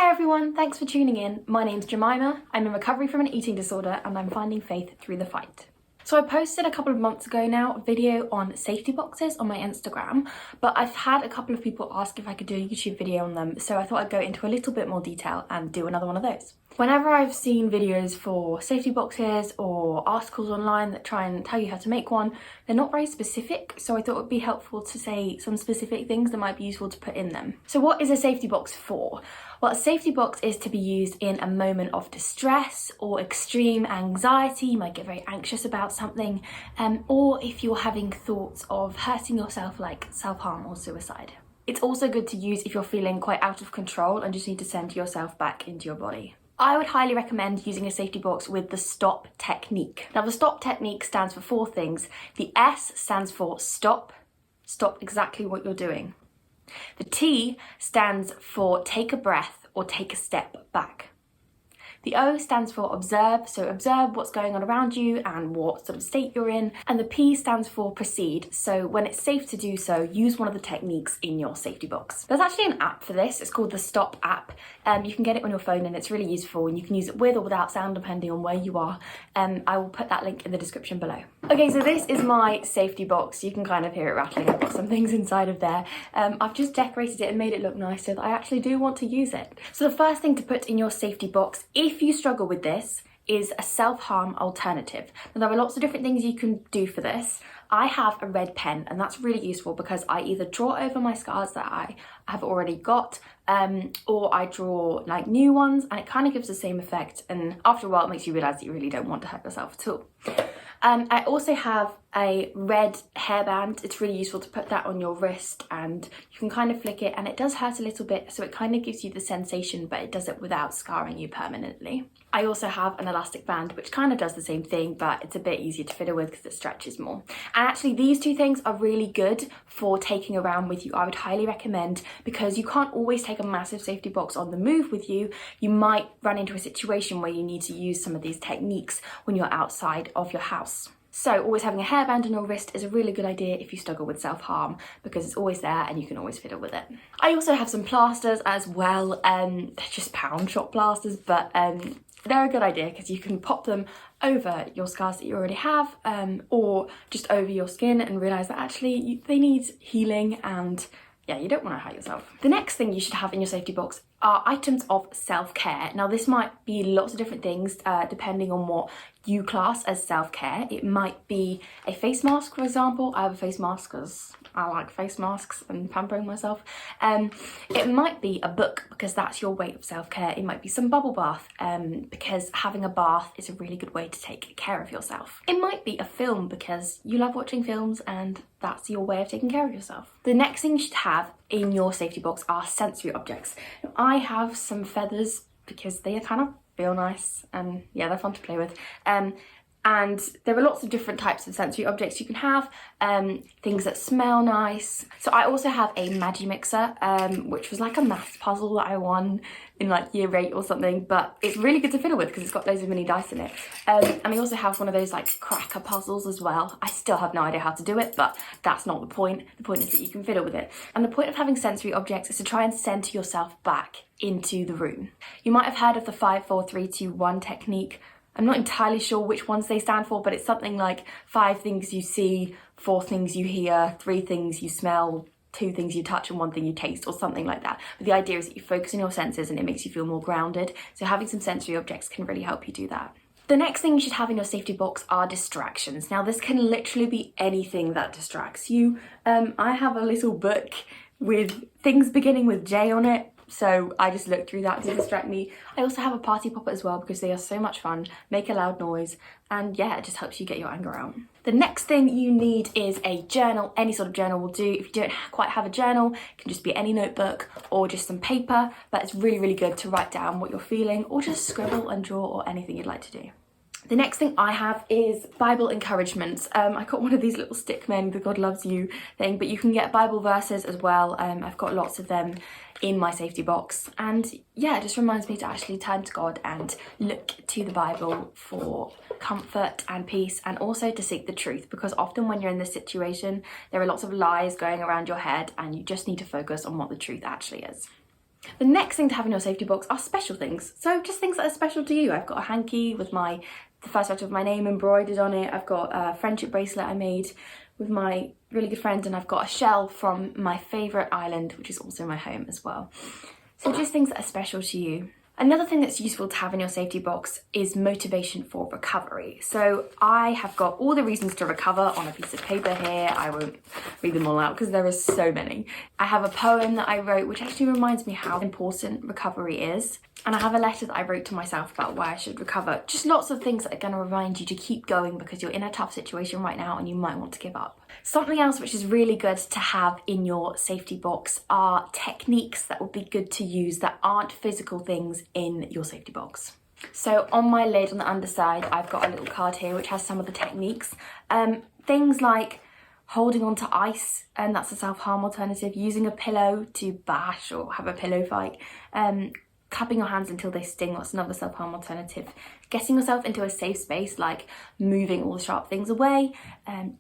Hi everyone, thanks for tuning in. My name's Jemima. I'm in recovery from an eating disorder and I'm finding faith through the fight. So I posted a couple of months ago now a video on safety boxes on my Instagram, but I've had a couple of people ask if I could do a YouTube video on them, so I thought I'd go into a little bit more detail and do another one of those. Whenever I've seen videos for safety boxes or articles online that try and tell you how to make one, they're not very specific, so I thought it would be helpful to say some specific things that might be useful to put in them. So what is a safety box for? Well, a safety box is to be used in a moment of distress or extreme anxiety. You might get very anxious about something, or if you're having thoughts of hurting yourself, like self-harm or suicide. It's also good to use if you're feeling quite out of control and just need to center yourself back into your body. I would highly recommend using a safety box with the STOP technique. Now, the STOP technique stands for 4 things. The S stands for stop exactly what you're doing. The T stands for take a breath or take a step back. The O stands for observe, so observe what's going on around you and what sort of state you're in. And the P stands for proceed, so when it's safe to do so, use one of the techniques in your safety box. There's actually an app for this, it's called the STOP app. You can get it on your phone and it's really useful, and you can use it with or without sound depending on where you are. I will put that link in the description below. Okay, so this is my safety box. You can kind of hear it rattling. I've got some things inside of there. I've just decorated it and made it look nice so that I actually do want to use it. So the first thing to put in your safety box, if you struggle with this, is a self-harm alternative. Now, there are lots of different things you can do for this. I have a red pen, and that's really useful because I either draw over my scars that I have already got, or I draw like new ones, and it kind of gives the same effect, and after a while it makes you realise that you really don't want to hurt yourself at all. I also have a red hairband. It's really useful to put that on your wrist, and you can kind of flick it, and it does hurt a little bit, so it kind of gives you the sensation, but it does it without scarring you permanently. I also have an elastic band, which kind of does the same thing, but it's a bit easier to fiddle with because it stretches more. And actually these 2 things are really good for taking around with you. I would highly recommend, because you can't always take a massive safety box on the move with you. You might run into a situation where you need to use some of these techniques when you're outside of your house. So always having a hairband on your wrist is a really good idea if you struggle with self-harm, because it's always there and you can always fiddle with it. I also have some plasters as well. They're just pound shop plasters, but they're a good idea because you can pop them over your scars that you already have, or just over your skin and realise that actually they need healing, and yeah, you don't want to hurt yourself. The next thing you should have in your safety box are items of self-care. Now, this might be lots of different things depending on what you class as self-care. It might be a face mask, for example. I have a face mask because I like face masks and pampering myself. It might be a book, because that's your way of self-care. It might be some bubble bath, because having a bath is a really good way to take care of yourself. It might be a film, because you love watching films and that's your way of taking care of yourself. The next thing you should have in your safety box are sensory objects. Now, I have some feathers because they kind of feel nice and yeah, they're fun to play with. And there are lots of different types of sensory objects you can have, things that smell nice. So I also have a Magimixer, which was like a maths puzzle that I won in like year 8 or something, but it's really good to fiddle with because it's got loads of mini dice in it. And I also have one of those like cracker puzzles as well. I still have no idea how to do it, but that's not the point. The point is that you can fiddle with it. And the point of having sensory objects is to try and center yourself back into the room. You might have heard of the 5, 4, 3, 2, 1 technique. I'm not entirely sure which ones they stand for, but it's something like 5 things you see, 4 things you hear, 3 things you smell, 2 things you touch, and 1 thing you taste, or something like that. But the idea is that you focus on your senses and it makes you feel more grounded. So having some sensory objects can really help you do that. The next thing you should have in your safety box are distractions. Now, this can literally be anything that distracts you. I have a little book with things beginning with J on it, so I just look through that to distract me. I also have a party popper as well because they are so much fun, make a loud noise, and yeah, it just helps you get your anger out. The next thing you need is a journal. Any sort of journal will do. If you don't quite have a journal, it can just be any notebook or just some paper, but it's really, really good to write down what you're feeling or just scribble and draw or anything you'd like to do. The next thing I have is Bible encouragements. I got one of these little stick men, the God loves you thing, but you can get Bible verses as well. I've got lots of them in my safety box, and yeah, it just reminds me to actually turn to God and look to the Bible for comfort and peace, and also to seek the truth, because often when you're in this situation there are lots of lies going around your head and you just need to focus on what the truth actually is. The next thing to have in your safety box are special things. So just things that are special to you. I've got a hanky with the first letter of my name embroidered on it. I've got a friendship bracelet I made with my really good friend, and I've got a shell from my favourite island, which is also my home as well. So just things that are special to you. Another thing that's useful to have in your safety box is motivation for recovery. So I have got all the reasons to recover on a piece of paper here. I won't read them all out because there are so many. I have a poem that I wrote which actually reminds me how important recovery is. And I have a letter that I wrote to myself about why I should recover. Just lots of things that are going to remind you to keep going because you're in a tough situation right now and you might want to give up. Something else which is really good to have in your safety box are techniques that would be good to use that aren't physical things in your safety box. So on my lid on the underside, I've got a little card here which has some of the techniques. Things like holding on to ice, and that's a self-harm alternative, using a pillow to bash or have a pillow fight, cupping your hands until they sting, that's another self-harm alternative. Getting yourself into a safe space, like moving all the sharp things away,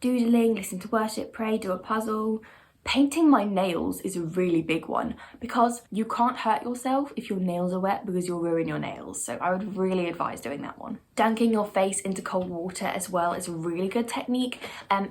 doodling, listening to worship, pray, do a puzzle. Painting my nails is a really big one because you can't hurt yourself if your nails are wet because you'll ruin your nails. So I would really advise doing that one. Dunking your face into cold water as well is a really good technique.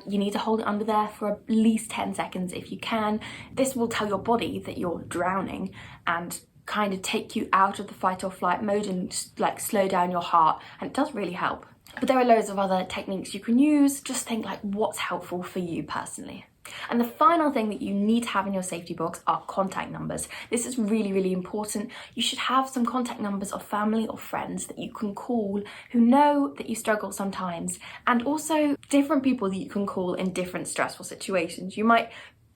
You need to hold it under there for at least 10 seconds if you can. This will tell your body that you're drowning and kind of take you out of the fight or flight mode and like slow down your heart, and it does really help. But there are loads of other techniques you can use. Just think like what's helpful for you personally. And the final thing that you need to have in your safety box are contact numbers. This is really, really important. You should have some contact numbers of family or friends that you can call who know that you struggle sometimes, and also different people that you can call in different stressful situations. You might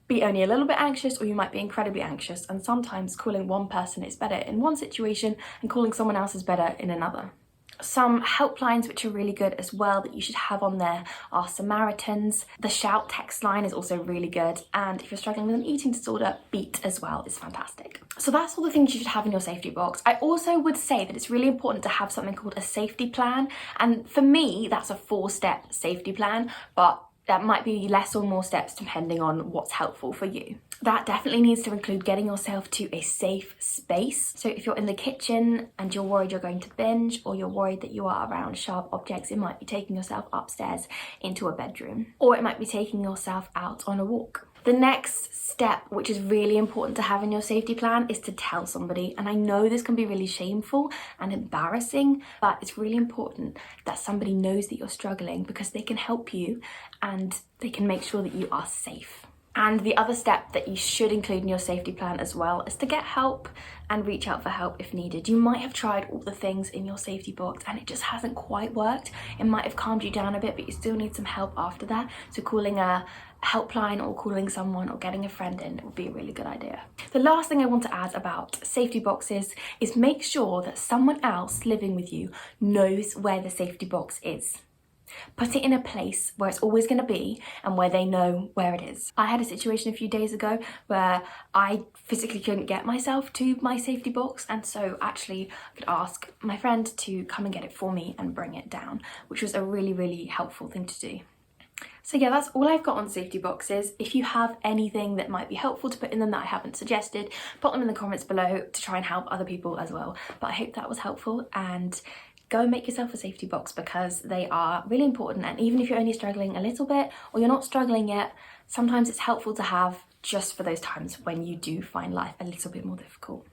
be only a little bit anxious or you might be incredibly anxious, and sometimes calling one person is better in one situation and calling someone else is better in another. Some helplines which are really good as well that you should have on there are Samaritans. The Shout text line is also really good, and if you're struggling with an eating disorder, Beat as well is fantastic. So that's all the things you should have in your safety box. I also would say that it's really important to have something called a safety plan, and for me that's a 4-step safety plan, but that might be less or more steps depending on what's helpful for you. That definitely needs to include getting yourself to a safe space. So if you're in the kitchen and you're worried you're going to binge, or you're worried that you are around sharp objects, it might be taking yourself upstairs into a bedroom, or it might be taking yourself out on a walk. The next step, which is really important to have in your safety plan, is to tell somebody. And I know this can be really shameful and embarrassing, but it's really important that somebody knows that you're struggling because they can help you and they can make sure that you are safe. And the other step that you should include in your safety plan as well is to get help and reach out for help if needed. You might have tried all the things in your safety box and it just hasn't quite worked. It might have calmed you down a bit, but you still need some help after that. So calling a helpline or calling someone or getting a friend in would be a really good idea. The last thing I want to add about safety boxes is make sure that someone else living with you knows where the safety box is. Put it in a place where it's always going to be and where they know where it is. I had a situation a few days ago where I physically couldn't get myself to my safety box, and so actually I could ask my friend to come and get it for me and bring it down, which was a really, really helpful thing to do. So yeah, that's all I've got on safety boxes. If you have anything that might be helpful to put in them that I haven't suggested, put them in the comments below to try and help other people as well. But I hope that was helpful, and go and make yourself a safety box because they are really important. And even if you're only struggling a little bit or you're not struggling yet, sometimes it's helpful to have just for those times when you do find life a little bit more difficult.